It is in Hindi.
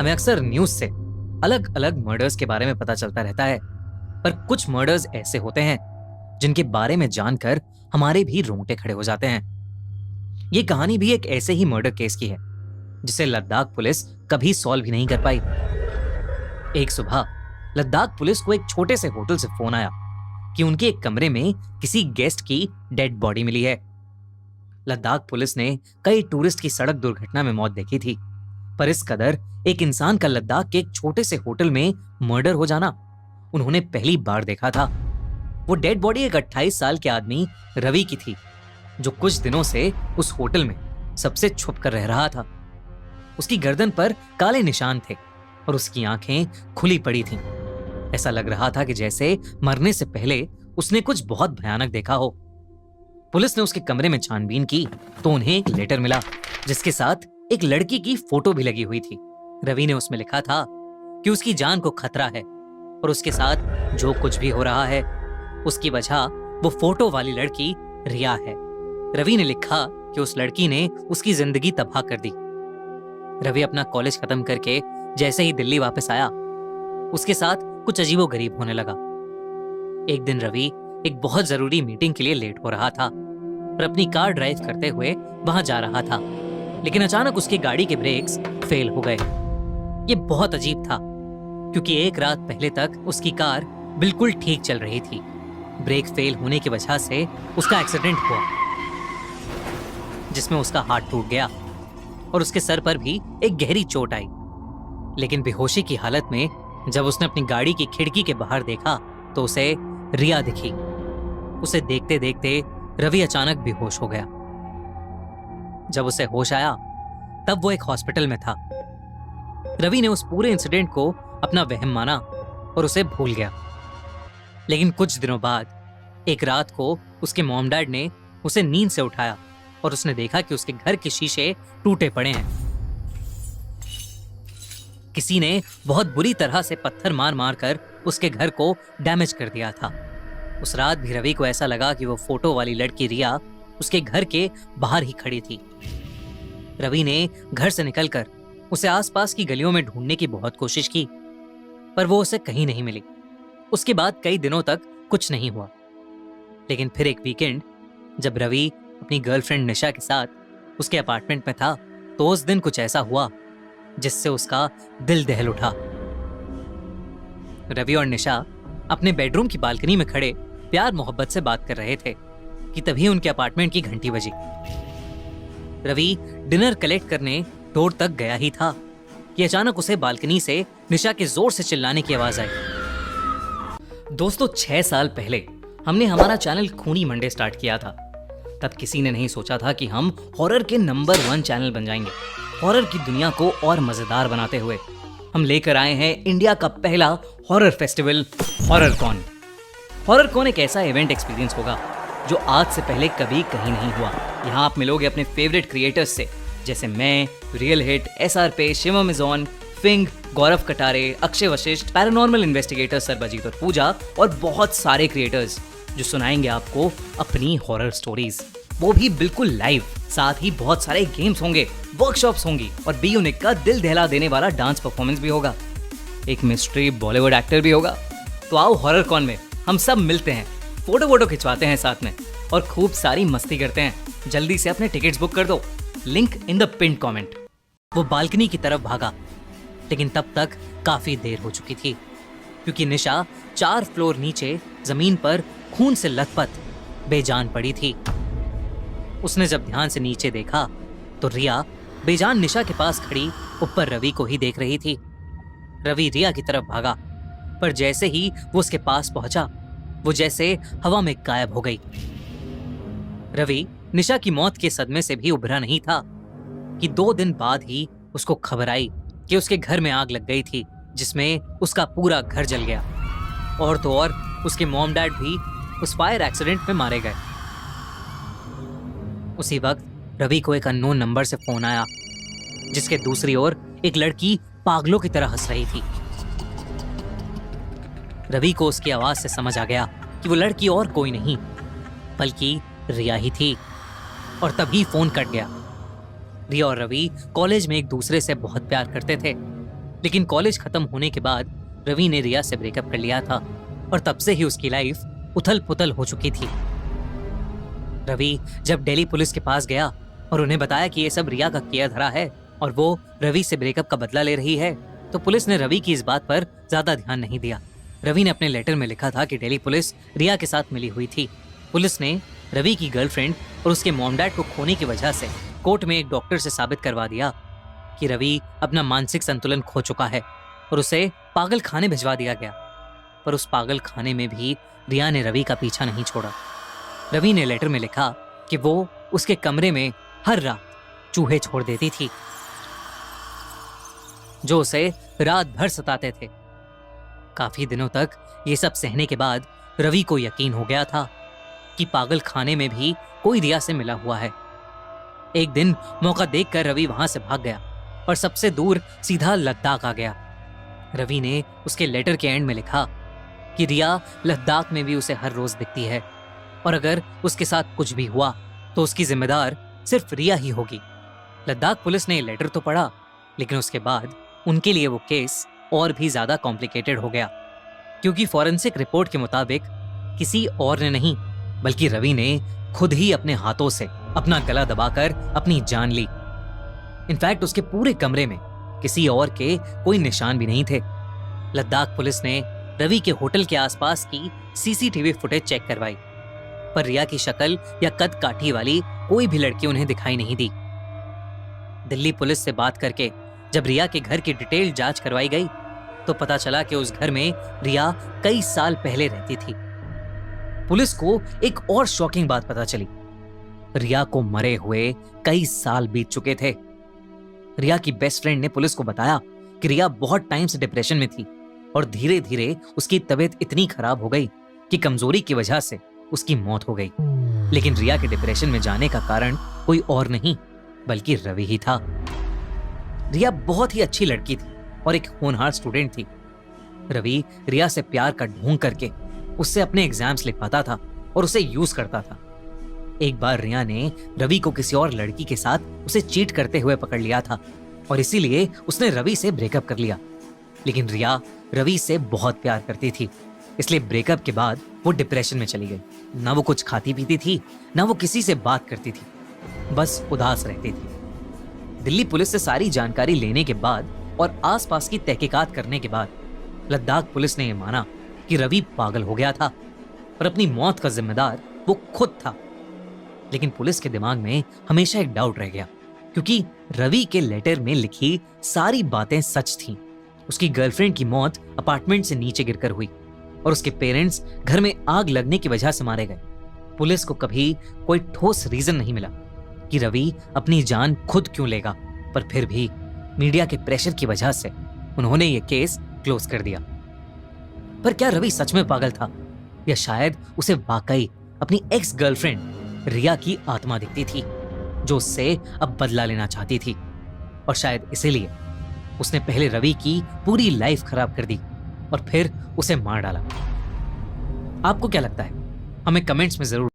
हमें अक्सर न्यूज से अलग अलग मर्डर्स के बारे में पता चलता रहता है, पर कुछ मर्डर्स ऐसे होते हैं जिनके बारे में जानकर हमारे भी रोंगटे खड़े हो जाते हैं। ये कहानी भी एक ऐसे ही मर्डर केस की है जिसे लद्दाख पुलिस कभी सॉल्व ही नहीं कर पाई। एक सुबह लद्दाख पुलिस को एक छोटे से होटल से फोन आया कि उनके एक कमरे में किसी गेस्ट की डेड बॉडी मिली है। लद्दाख पुलिस ने कई टूरिस्ट की सड़क दुर्घटना में मौत देखी थी, पर इस कदर एक इंसान का लद्दाख के एक छोटे से होटल में मर्डर हो जाना उन्होंने पहली बार देखा था। वो डेड बॉडी एक 28 साल के आदमी रवि की थी, जो कुछ दिनों से उस होटल में सबसे छुप कर रह रहा था। उसकी गर्दन पर काले निशान थे और उसकी आंखें खुली पड़ी थीं। ऐसा लग रहा था कि जैसे मरने से पहले उसने कुछ बहुत भयानक देखा हो। पुलिस ने उसके कमरे में छानबीन की तो उन्हें एक लेटर मिला जिसके साथ एक लड़की की फोटो भी लगी हुई थी। रवि ने उसमें लिखा था कि उसकी जान को खतरा है और उसके साथ जो कुछ भी हो रहा है उसकी वजह वो फोटो वाली लड़की रिया है। रवि ने लिखा कि उस लड़की ने उसकी जिंदगी तबाह कर दी। रवि अपना कॉलेज खत्म करके जैसे ही दिल्ली वापस आया, उसके साथ कुछ अजीबोगरीब होने लगा। एक दिन रवि एक बहुत जरूरी मीटिंग के लिए लेट हो रहा था और अपनी कार ड्राइव करते हुए वहां जा रहा था, लेकिन अचानक उसकी गाड़ी के ब्रेक्स फेल हो गए। ये बहुत अजीब था क्योंकि एक रात पहले तक उसकी कार बिल्कुल ठीक चल रही थी। ब्रेक फेल होने की वजह से उसका एक्सीडेंट हुआ जिसमें उसका हाथ टूट गया और उसके सर पर भी एक गहरी चोट आई। लेकिन बेहोशी की हालत में जब उसने अपनी गाड़ी की खिड़की के बाहर देखा तो उसे रिया दिखी। उसे देखते देखते रवि अचानक बेहोश हो गया। जब उसे होश आया तब वो एक हॉस्पिटल में था। रवि ने उस पूरे इंसिडेंट को अपना वहम माना और उसे भूल गया। लेकिन कुछ दिनों बाद एक रात को उसके मॉम डैड ने उसे नींद से उठाया और उसने देखा कि उसके घर के शीशे टूटे पड़े हैं। किसी ने बहुत बुरी तरह से पत्थर मार मार कर उसके घर को डैमेज कर दिया था। उस रात भी रवि को ऐसा लगा कि वो फोटो वाली लड़की रिया उसके घर के बाहर ही खड़ी थी। रवि ने घर से निकलकर उसे आसपास की गलियों में ढूंढने की बहुत कोशिश की, पर वो उसे कहीं नहीं मिली। उसके बाद कई दिनों तक कुछ नहीं हुआ। लेकिन फिर एक वीकेंड जब रवि अपनी गर्लफ्रेंड निशा के साथ उसके अपार्टमेंट में था तो उस दिन कुछ ऐसा हुआ जिससे उसका दिल दहल उठा। रवि और निशा अपने बेडरूम की बालकनी में खड़े प्यार मोहब्बत से बात कर रहे थे कि तभी उनके अपार्टमेंट की घंटी बजी। रवि डिनर कलेक्ट करने डोर तक गया ही था कि अचानक उसे बालकनी से निशा के जोर से चिल्लाने की आवाज आई। दोस्तों, 6 साल पहले हमने हमारा चैनल खूनी मंडे स्टार्ट किया था। तब किसी ने नहीं सोचा था कि हम हॉरर के नंबर 1 चैनल बन जाएंगे। हॉरर की दुनिया को और मजेदार बनाते हुए हम लेकर आए हैं इंडिया का पहला horror festival horror con. Horror con एक ऐसा इवेंट एक्सपीरियंस होगा जो आज से पहले कभी कहीं नहीं हुआ। यहाँ आप मिलोगे अपने फेवरेट क्रिएटर्स से, जैसे मैं, रियल हिट, SR पे, शिवम इज़ॉन, फिंग, गौरव कटारे, अक्षय वशिष्ठ, पैरानॉर्मल इन्वेस्टिगेटर सरबजीत और पूजा और बहुत सारे क्रिएटर्स जो सुनाएंगे आपको अपनी हॉरर स्टोरीज, वो भी बिल्कुल लाइव। साथ ही बहुत सारे गेम्स होंगे, वर्कशॉप्स होंगी और बी यूनिक का दिल दहला देने वाला डांस परफॉर्मेंस भी होगा। एक मिस्ट्री बॉलीवुड एक्टर भी होगा। तो आओ हॉरर कॉन में हम सब मिलते हैं, फोटो खिंचवाते हैं साथ में और खूब सारी मस्ती करते हैं। जल्दी से अपने टिकट्स बुक कर दो, link in the pin comment. वो बालकनी की तरफ भागा, लेकिन तब तक काफी देर हो चुकी थी क्योंकि निशा 4 फ्लोर नीचे जमीन पर खून से लथपथ बेजान पड़ी थी। उसने जब ध्यान से नीचे देखा तो रिया बेजान निशा के पास खड़ी ऊपर रवि को ही देख रही थी। रवि रिया की तरफ भागा, पर जैसे ही वो उसके पास पहुंचा वो जैसे हवा में गायब हो गई। रवि निशा की मौत के सदमे से भी उभरा नहीं था कि 2 दिन बाद ही उसको खबर आई कि उसके घर में आग लग गई थी, जिसमें उसका पूरा घर जल गया। और तो और उसके मॉम डैड भी उस फायर एक्सीडेंट में मारे गए। उसी वक्त रवि को एक अननोन नंबर से फोन आया, जिसके दूसरी ओर एक लड़की पागलों की तरह हंस रही थी। रवि को उसकी आवाज से समझ आ गया कि वो लड़की और कोई नहीं बल्कि रिया ही थी, और तभी फोन कट गया। रिया और रवि कॉलेज में एक दूसरे से बहुत प्यार करते थे। लेकिन कॉलेज खत्म होने के बाद रवि ने रिया से ब्रेकअप कर लिया था और तब से ही उसकी लाइफ उथल पुथल हो चुकी थी। रवि जब दिल्ली पुलिस के पास गया और उन्हें बताया कि ये सब रिया का किया धरा है और वो रवि से ब्रेकअप का बदला ले रही है, तो पुलिस ने रवि की इस बात पर ज्यादा ध्यान नहीं दिया। रवि ने अपने लेटर में लिखा था कि दिल्ली पुलिस रिया के साथ मिली हुई थी। पुलिस ने रवि की गर्लफ्रेंड और उसके मॉम डैड को खोने की वजह से कोर्ट में एक डॉक्टर से साबित करवा दिया कि रवि अपना मानसिक संतुलन खो चुका है और उसे पागल खाने भिजवा दिया गया। पर उस पागल खाने में भी रिया ने रवि का पीछा नहीं छोड़ा। रवि ने लेटर में लिखा कि वो उसके कमरे में हर रात चूहे छोड़ देती थी जो उसे रात भर सताते थे। काफी दिनों तक ये सब सहने के बाद रवि को यकीन हो गया था कि पागल खाने में भी कोई रिया से मिला हुआ है। एक दिन मौका देखकर रवि वहां से भाग गया और सबसे दूर सीधा लद्दाख आ गया। रवि ने उसके लेटर के एंड में लिखा कि रिया लद्दाख में भी उसे हर रोज दिखती है और अगर उसके साथ कुछ भी हुआ तो उसकी जिम्मेदार सिर्फ रिया ही होगी। लद्दाख पुलिस ने लेटर तो पढ़ा, लेकिन उसके बाद उनके लिए वो केस और भी ज्यादा कॉम्प्लिकेटेड हो गया, क्योंकि फॉरेंसिक रिपोर्ट के मुताबिक किसी और ने नहीं बल्कि रवि ने खुद ही अपने हाथों से अपना गला दबाकर अपनी जान ली। इनफैक्ट उसके पूरे कमरे में किसी और के कोई निशान भी नहीं थे। लद्दाख पुलिस ने रवि के होटल के आसपास की सीसीटीवी फुटेज चेक करवाई, पर रिया की शक्ल या कद काठी वाली कोई भी लड़की उन्हें दिखाई नहीं दी। दिल्ली पुलिस से बात करके जब रिया के घर की डिटेल जांच करवाई गई तो पता चला कि उस घर में रिया कई साल पहले रहती थी। पुलिस को एक और शॉकिंग बात पता चली। रिया को मरे हुए कई साल बीत चुके थे। रिया की बेस्ट फ्रेंड ने पुलिस को बताया कि रिया बहुत टाइम से डिप्रेशन में थी और धीरे धीरे उसकी तबीयत इतनी खराब हो गई कि कमजोरी की वजह से उसकी मौत हो गई। लेकिन रिया के डिप्रेशन में जाने का कारण कोई और नहीं बल्कि रवि ही था। रिया बहुत ही अच्छी लड़की थी और एक होनहार स्टूडेंट थी। रवि रिया से प्यार का ढोंग करके उससे अपने एग्जाम्स लिखवाता था और उसे यूज करता था। एक बार रिया ने रवि को किसी और लड़की के साथ उसे चीट करते हुए पकड़ लिया था और इसीलिए उसने रवि से ब्रेकअप कर लिया। लेकिन रिया रवि से बहुत प्यार करती थी, इसलिए ब्रेकअप के बाद वो डिप्रेशन में चली गई। ना वो कुछ खाती पीती थी, ना वो किसी से बात करती थी, बस उदास रहती थी। दिल्ली पुलिस से सारी जानकारी लेने के बाद और आसपास की तहकीकात करने के बाद लद्दाख पुलिस ने यह माना कि रवि पागल हो गया था और अपनी मौत का जिम्मेदार वो खुद था। लेकिन पुलिस के दिमाग में हमेशा एक डाउट रह गया, क्योंकि रवि के लेटर में लिखी सारी बातें सच थीं। उसकी गर्लफ्रेंड की मौत अपार्टमेंट से नीचे गिरकर हुई और उसके पेरेंट्स घर में आग लगने की वजह से मारे गए। पुलिस को कभी कोई ठोस रीजन नहीं मिला कि रवि अपनी जान खुद क्यों लेगा, पर फिर भी मीडिया के प्रेशर की वजह से उन्होंने ये केस क्लोज कर दिया। पर क्या रवि सच में पागल था या शायद उसे वाकई अपनी एक्स गर्लफ्रेंड रिया की आत्मा दिखती थी जो उससे अब बदला लेना चाहती थी, और शायद इसीलिए उसने पहले रवि की पूरी लाइफ खराब कर दी और फिर उसे मार डाला। आपको क्या लगता है? हमें कमेंट्स में जरूर